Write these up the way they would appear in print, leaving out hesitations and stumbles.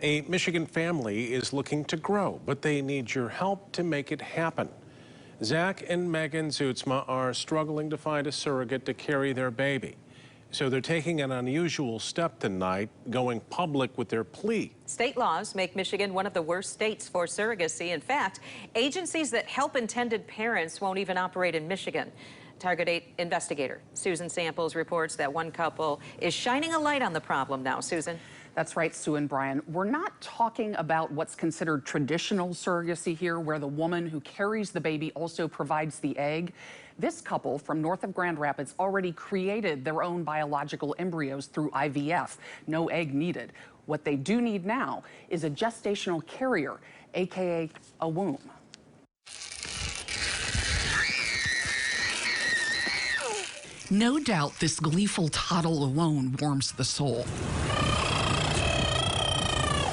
A Michigan family is looking to grow, but they need your help to make it happen. Zach and Megan Zutzma are struggling to find a surrogate to carry their baby. So they're taking an unusual step tonight, going public with their plea. State laws make Michigan one of the worst states for surrogacy. In fact, agencies that help intended parents won't even operate in Michigan. Target investigator Susan Samples reports that one couple is shining a light on the problem now. Susan. That's right, Sue and Brian. We're not talking about what's considered traditional surrogacy here, where the woman who carries the baby also provides the egg. This couple from north of Grand Rapids already created their own biological embryos through IVF. No egg needed. What they do need now is a gestational carrier, aka a womb. No doubt this gleeful toddle alone warms the soul.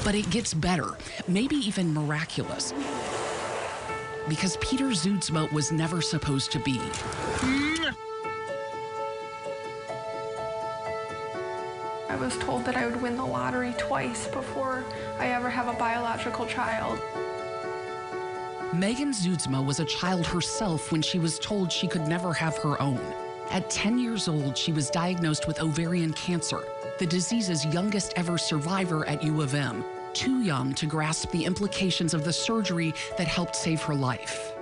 But it gets better, maybe even miraculous. Because Peter Zutzma was never supposed to be. I was told that I would win the lottery twice before I ever have a biological child. Megan Zutzma was a child herself when she was told she could never have her own. At 10 years old, she was diagnosed with ovarian cancer, the disease's youngest ever survivor at U of M, too young to grasp the implications of the surgery that helped save her life.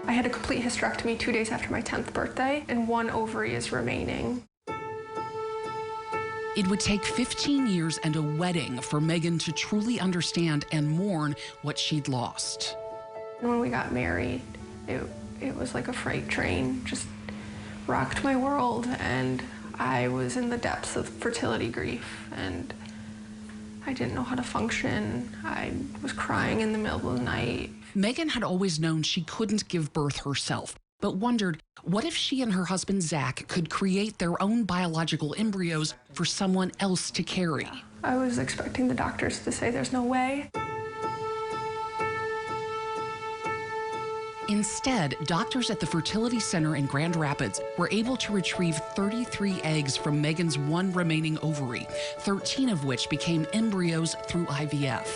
I had a complete hysterectomy 2 days after my 10th birthday, and one ovary is remaining. It would take 15 years and a wedding for Megan to truly understand and mourn what she'd lost. When we got married, it was like a freight train, just rocked my world, and I was in the depths of fertility grief, and I didn't know how to function. I was crying in the middle of the night. Megan had always known she couldn't give birth herself, but wondered, what if she and her husband Zach could create their own biological embryos for someone else to carry? I was expecting the doctors to say there's no way. Instead, doctors at the fertility center in Grand Rapids were able to retrieve 33 eggs from Megan's one remaining ovary, 13 of which became embryos through IVF.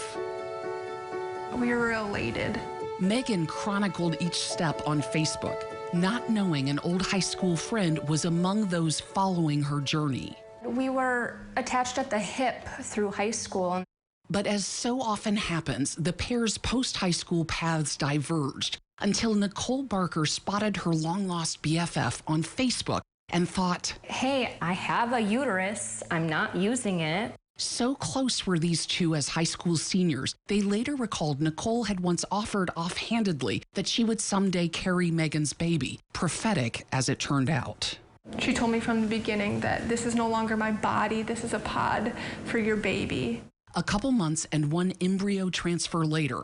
We were elated. Megan chronicled each step on Facebook, not knowing an old high school friend was among those following her journey. We were attached at the hip through high school. But as so often happens, the pair's post-high school paths diverged until Nicole Barker spotted her long-lost BFF on Facebook and thought, hey, I have a uterus, I'm not using it. So close were these two as high school seniors, they later recalled Nicole had once offered offhandedly that she would someday carry Megan's baby, prophetic as it turned out. She told me from the beginning that this is no longer my body, this is a pod for your baby. A couple months and one embryo transfer later.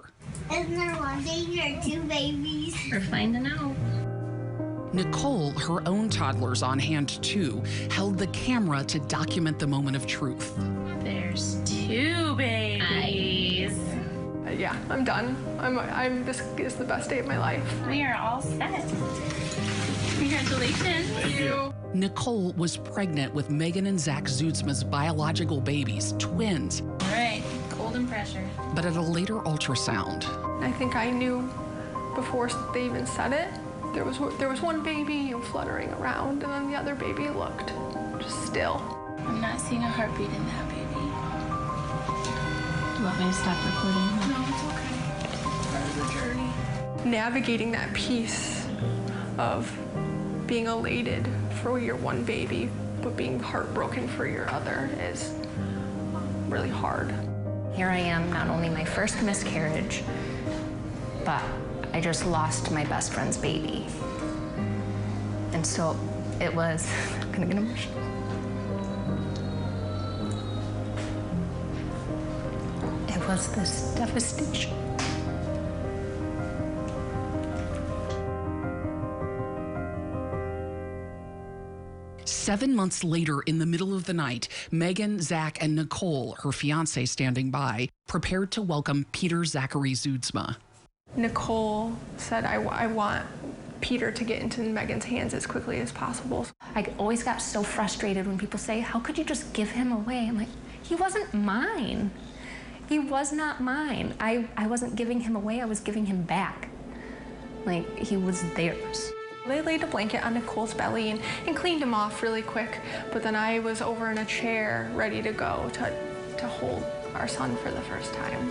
Isn't there one baby or two babies? We're finding out. Nicole, her own toddlers on hand too, held the camera to document the moment of truth. There's two babies. Yeah, I'm done. This is the best day of my life. We are all set. Congratulations. Thank you. Nicole was pregnant with Megan and Zach Zutzma's biological babies, twins. All right, cold and pressure. But at a later ultrasound, I think I knew before they even said it. There was one baby fluttering around, and then the other baby looked just still. I'm not seeing a heartbeat in that baby. Do you want me to stop recording? No, it's okay. Part of the journey. Navigating that piece of being elated for your one baby, but being heartbroken for your other is really hard. Here I am, not only my first miscarriage, but I just lost my best friend's baby. And so it was, I'm gonna get emotional. It was this devastation. Seven months later, in the middle of the night, Megan, Zach, and Nicole, her fiance standing by, prepared to welcome Peter Zachary Zutzma. Nicole said, I want Peter to get into Megan's hands as quickly as possible. I always got so frustrated when people say, how could you just give him away? I'm like, he wasn't mine. He was not mine. I wasn't giving him away, I was giving him back. Like, he was theirs. They laid a blanket on Nicole's belly and cleaned him off really quick, but then I was over in a chair ready to go to hold our son for the first time.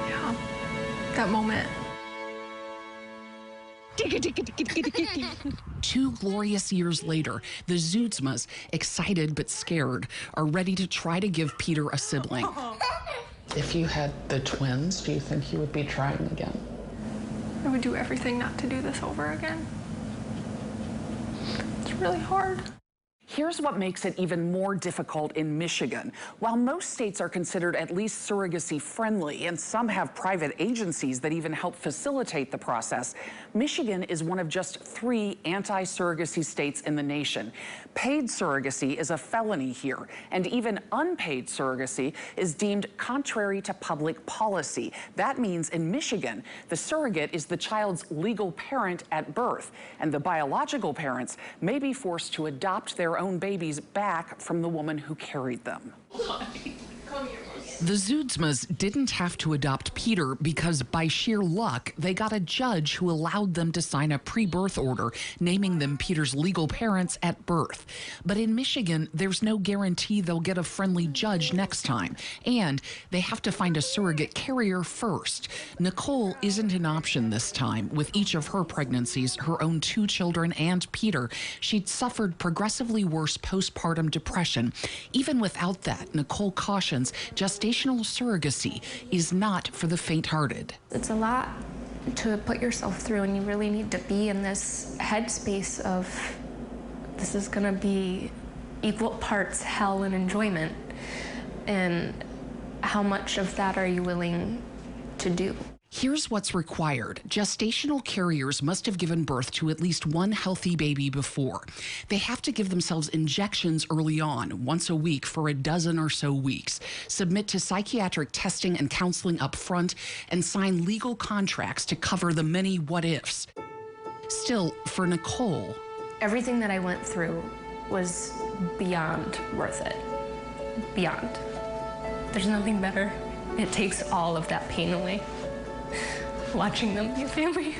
Yeah, that moment. 2 glorious years later, the Zuidsmas, excited but scared, are ready to try to give Peter a sibling. If you had the twins, do you think you would be trying again? I would do everything not to do this over again. It's really hard. Here's what makes it even more difficult in Michigan. While most states are considered at least surrogacy friendly, and some have private agencies that even help facilitate the process, Michigan is one of just 3 anti-surrogacy states in the nation. Paid surrogacy is a felony here, and even unpaid surrogacy is deemed contrary to public policy. That means in Michigan, the surrogate is the child's legal parent at birth, and the biological parents may be forced to adopt their own babies back from the woman who carried them. The Zuidsmas didn't have to adopt Peter because by sheer luck, they got a judge who allowed them to sign a pre-birth order naming them Peter's legal parents at birth. But in Michigan, there's no guarantee they'll get a friendly judge next time, and they have to find a surrogate carrier first. Nicole isn't an option this time. With each of her pregnancies, her own 2 children and Peter, she'd suffered progressively worse postpartum depression. Even without that, Nicole cautions gestational surrogacy is not for the faint-hearted. It's a lot to put yourself through, and you really need to be in this headspace of this is going to be equal parts hell and enjoyment. And how much of that are you willing to do? Here's what's required. Gestational carriers must have given birth to at least 1 healthy baby before. They have to give themselves injections early on, once a week for a dozen or so weeks, submit to psychiatric testing and counseling up front, and sign legal contracts to cover the many what-ifs. Still, for Nicole, Everything that I went through was beyond worth it. Beyond. There's nothing better. It takes all of that pain away. Watching them be a family.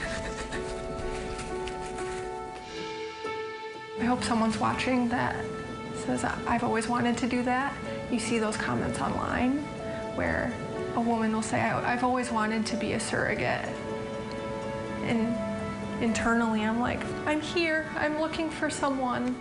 I hope someone's watching that says, I've always wanted to do that. You see those comments online where a woman will say, I've always wanted to be a surrogate. And internally, I'm like, I'm here, I'm looking for someone.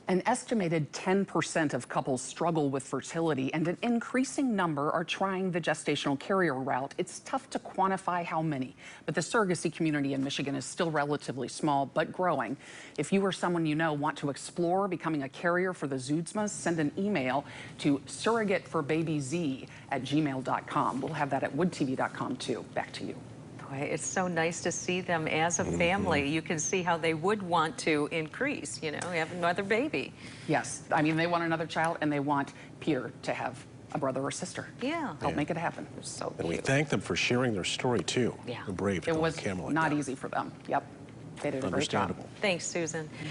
an estimated 10% of couples struggle with fertility, and an increasing number are trying the gestational carrier route. It's tough to quantify how many, but the surrogacy community in Michigan is still relatively small, but growing. If you or someone you know want to explore becoming a carrier for the Zuidsmas, send an email to surrogateforbabyz@gmail.com. We'll have that at woodtv.com too. Back to you. It's so nice to see them as a family. You can see how they would want to increase, you know, have another baby. Yes, I mean, they want another child, and they want Peter to have a brother or sister. Yeah. Help make it happen. So And we cute. thank them for sharing their story, too. Yeah. They're brave to It go on was camera like not that. easy for them. Yep, they did a great job. Understandable. Thanks, Susan.